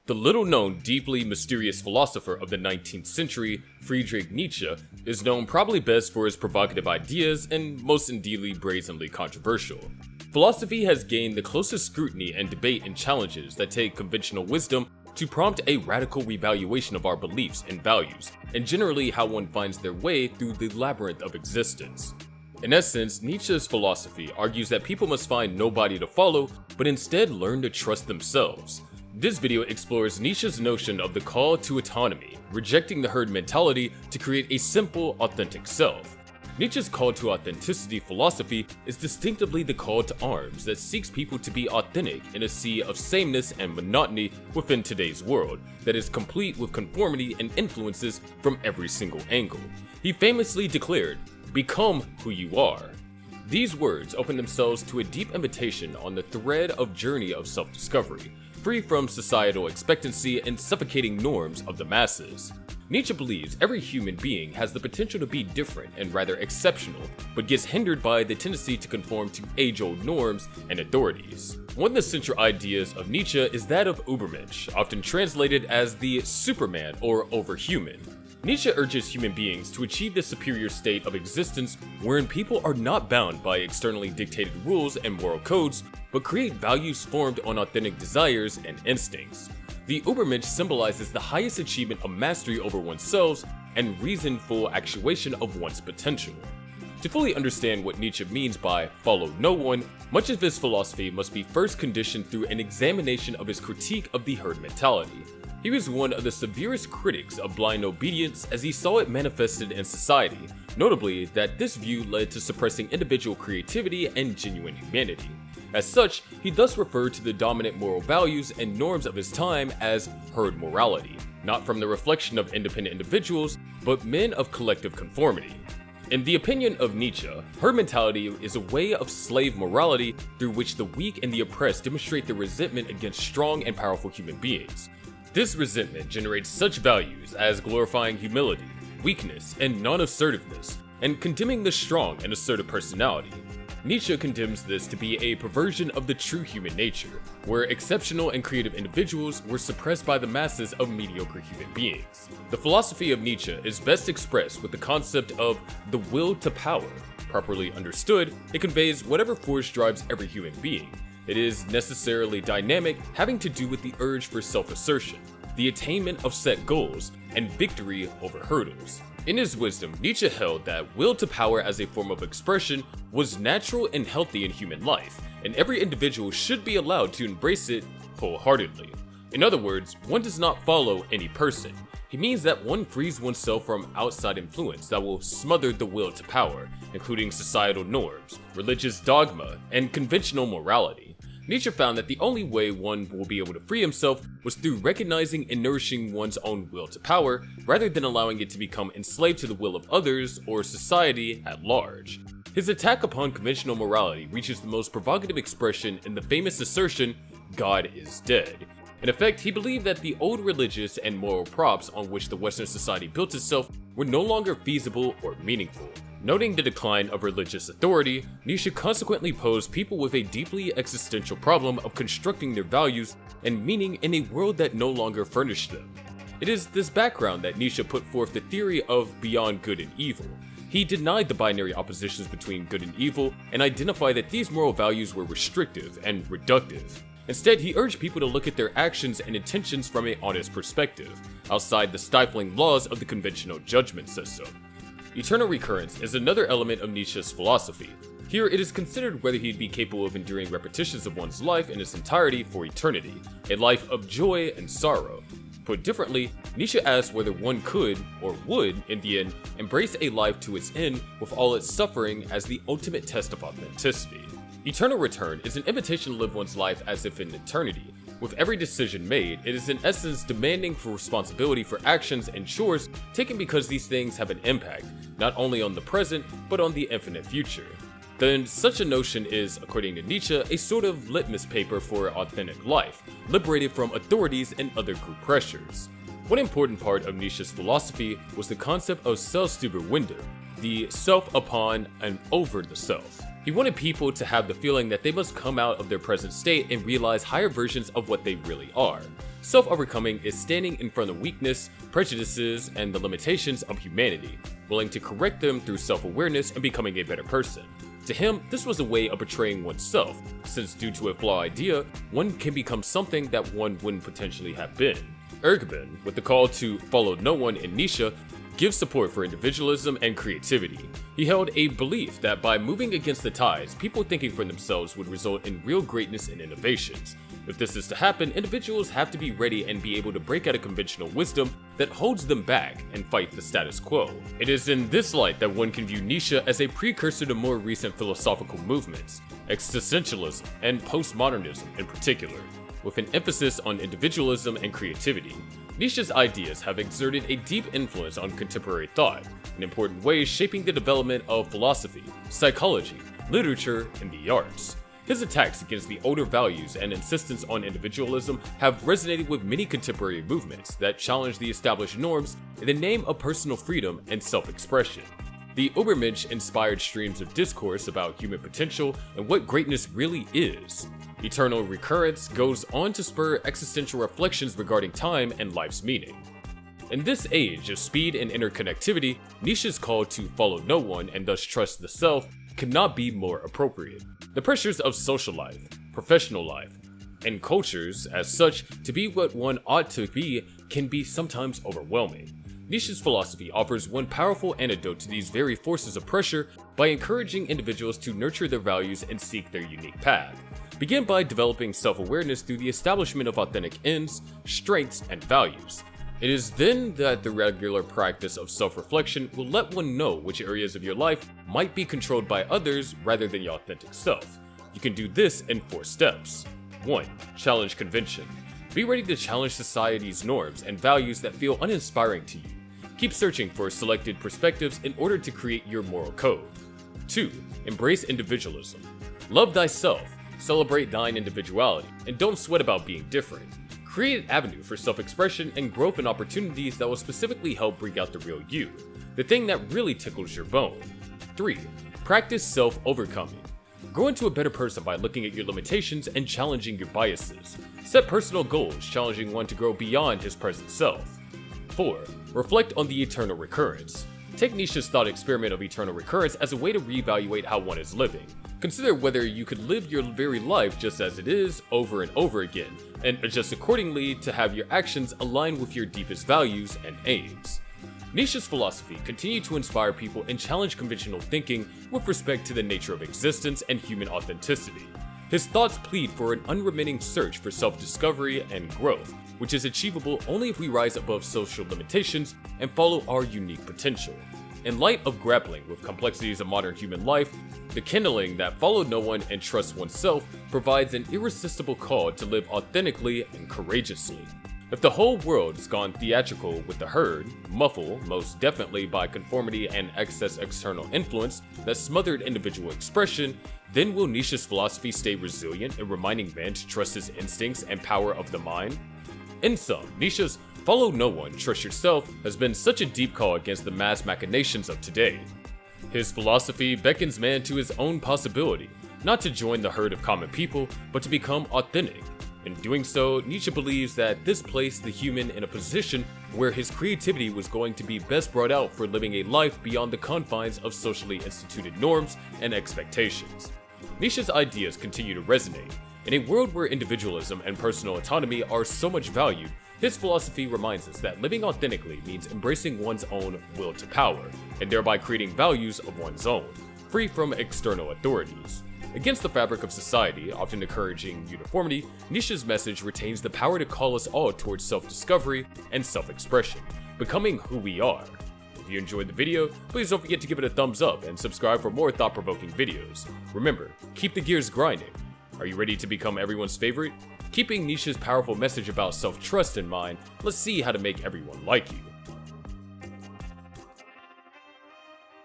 The little-known, deeply mysterious philosopher of the 19th century, Friedrich Nietzsche, is known probably best for his provocative ideas and most indeedly brazenly controversial. Philosophy has gained the closest scrutiny and debate in challenges that take conventional wisdom to prompt a radical revaluation of our beliefs and values, and generally how one finds their way through the labyrinth of existence. In essence, Nietzsche's philosophy argues that people must find nobody to follow, but instead learn to trust themselves. This video explores Nietzsche's notion of the call to autonomy, rejecting the herd mentality to create a simple, authentic self. Nietzsche's call to authenticity philosophy is distinctively the call to arms that seeks people to be authentic in a sea of sameness and monotony within today's world that is complete with conformity and influences from every single angle. He famously declared, "Become who you are." These words open themselves to a deep invitation on the thread of journey of self-discovery, free from societal expectancy and suffocating norms of the masses. Nietzsche believes every human being has the potential to be different and rather exceptional, but gets hindered by the tendency to conform to age-old norms and authorities. One of the central ideas of Nietzsche is that of Übermensch, often translated as the Superman or overhuman. Nietzsche urges human beings to achieve this superior state of existence wherein people are not bound by externally dictated rules and moral codes, but create values formed on authentic desires and instincts. The Übermensch symbolizes the highest achievement of mastery over oneself and reasonful actuation of one's potential. To fully understand what Nietzsche means by follow no one, much of his philosophy must be first conditioned through an examination of his critique of the herd mentality. He was one of the severest critics of blind obedience as he saw it manifested in society, notably that this view led to suppressing individual creativity and genuine humanity. As such, he thus referred to the dominant moral values and norms of his time as herd morality, not from the reflection of independent individuals, but men of collective conformity. In the opinion of Nietzsche, herd mentality is a way of slave morality through which the weak and the oppressed demonstrate their resentment against strong and powerful human beings. This resentment generates such values as glorifying humility, weakness, and non-assertiveness, and condemning the strong and assertive personality. Nietzsche condemns this to be a perversion of the true human nature, where exceptional and creative individuals were suppressed by the masses of mediocre human beings. The philosophy of Nietzsche is best expressed with the concept of the will to power. Properly understood, it conveys whatever force drives every human being. It is necessarily dynamic, having to do with the urge for self-assertion, the attainment of set goals, and victory over hurdles. In his wisdom, Nietzsche held that will to power as a form of expression was natural and healthy in human life, and every individual should be allowed to embrace it wholeheartedly. In other words, one does not follow any person. He means that one frees oneself from outside influence that will smother the will to power, including societal norms, religious dogma, and conventional morality. Nietzsche found that the only way one will be able to free himself was through recognizing and nourishing one's own will to power, rather than allowing it to become enslaved to the will of others or society at large. His attack upon conventional morality reaches the most provocative expression in the famous assertion, "God is dead." In effect, he believed that the old religious and moral props on which the Western society built itself were no longer feasible or meaningful. Noting the decline of religious authority, Nietzsche consequently posed people with a deeply existential problem of constructing their values and meaning in a world that no longer furnished them. It is this background that Nietzsche put forth the theory of beyond good and evil. He denied the binary oppositions between good and evil and identified that these moral values were restrictive and reductive. Instead, he urged people to look at their actions and intentions from an honest perspective, outside the stifling laws of the conventional judgment system. Eternal recurrence is another element of Nietzsche's philosophy. Here, it is considered whether he'd be capable of enduring repetitions of one's life in its entirety for eternity, a life of joy and sorrow. Put differently, Nietzsche asked whether one could, or would, in the end, embrace a life to its end with all its suffering as the ultimate test of authenticity. Eternal return is an invitation to live one's life as if in eternity. With every decision made, it is in essence demanding for responsibility for actions and chores taken because these things have an impact, not only on the present, but on the infinite future. Then such a notion is, according to Nietzsche, a sort of litmus paper for authentic life, liberated from authorities and other group pressures. One important part of Nietzsche's philosophy was the concept of Selbstüberwindung, the self upon and over the self. He wanted people to have the feeling that they must come out of their present state and realize higher versions of what they really are. Self-overcoming is standing in front of weakness, prejudices, and the limitations of humanity, willing to correct them through self-awareness and becoming a better person. To him, this was a way of betraying oneself, since due to a flawed idea, one can become something that one wouldn't potentially have been. Ergben, with the call to follow no one in Nietzsche, gives support for individualism and creativity. He held a belief that by moving against the tides, people thinking for themselves would result in real greatness and innovations. If this is to happen, individuals have to be ready and be able to break out of conventional wisdom that holds them back and fight the status quo. It is in this light that one can view Nietzsche as a precursor to more recent philosophical movements, existentialism and postmodernism in particular, with an emphasis on individualism and creativity. Nietzsche's ideas have exerted a deep influence on contemporary thought, in important ways shaping the development of philosophy, psychology, literature, and the arts. His attacks against the older values and insistence on individualism have resonated with many contemporary movements that challenge the established norms in the name of personal freedom and self-expression. The Übermensch inspired streams of discourse about human potential and what greatness really is. Eternal Recurrence goes on to spur existential reflections regarding time and life's meaning. In this age of speed and interconnectivity, Nietzsche's call to follow no one and thus trust the self could not be more appropriate. The pressures of social life, professional life, and cultures as such to be what one ought to be can be sometimes overwhelming. Nietzsche's philosophy offers one powerful antidote to these very forces of pressure by encouraging individuals to nurture their values and seek their unique path. Begin by developing self-awareness through the establishment of authentic ends, strengths, and values. It is then that the regular practice of self-reflection will let one know which areas of your life might be controlled by others rather than your authentic self. You can do this in 4 steps. 1. Challenge convention. Be ready to challenge society's norms and values that feel uninspiring to you. Keep searching for selected perspectives in order to create your moral code. 2. Embrace individualism. Love thyself, celebrate thine individuality, and don't sweat about being different. Create an avenue for self-expression and growth and opportunities that will specifically help bring out the real you, the thing that really tickles your bone. 3. Practice self-overcoming. Grow into a better person by looking at your limitations and challenging your biases. Set personal goals, challenging one to grow beyond his present self. 4. Reflect on the eternal recurrence. Take Nietzsche's thought experiment of eternal recurrence as a way to reevaluate how one is living. Consider whether you could live your very life just as it is over and over again, and adjust accordingly to have your actions align with your deepest values and aims. Nietzsche's philosophy continued to inspire people and challenge conventional thinking with respect to the nature of existence and human authenticity. His thoughts plead for an unremitting search for self-discovery and growth, which is achievable only if we rise above social limitations and follow our unique potential. In light of grappling with complexities of modern human life, the kindling that follow no one and trust oneself provides an irresistible call to live authentically and courageously. If the whole world has gone theatrical with the herd, muffled most definitely by conformity and excess external influence that smothered individual expression, then will Nietzsche's philosophy stay resilient in reminding man to trust his instincts and power of the mind? In sum, Nietzsche's "follow no one, trust yourself" has been such a deep call against the mass machinations of today. His philosophy beckons man to his own possibility, not to join the herd of common people, but to become authentic. In doing so, Nietzsche believes that this placed the human in a position where his creativity was going to be best brought out for living a life beyond the confines of socially instituted norms and expectations. Nietzsche's ideas continue to resonate. In a world where individualism and personal autonomy are so much valued, his philosophy reminds us that living authentically means embracing one's own will to power, and thereby creating values of one's own, free from external authorities. Against the fabric of society, often encouraging uniformity, Nietzsche's message retains the power to call us all towards self-discovery and self-expression, becoming who we are. If you enjoyed the video, please don't forget to give it a thumbs up and subscribe for more thought-provoking videos. Remember, keep the gears grinding. Are you ready to become everyone's favorite? Keeping Nietzsche's powerful message about self-trust in mind, let's see how to make everyone like you.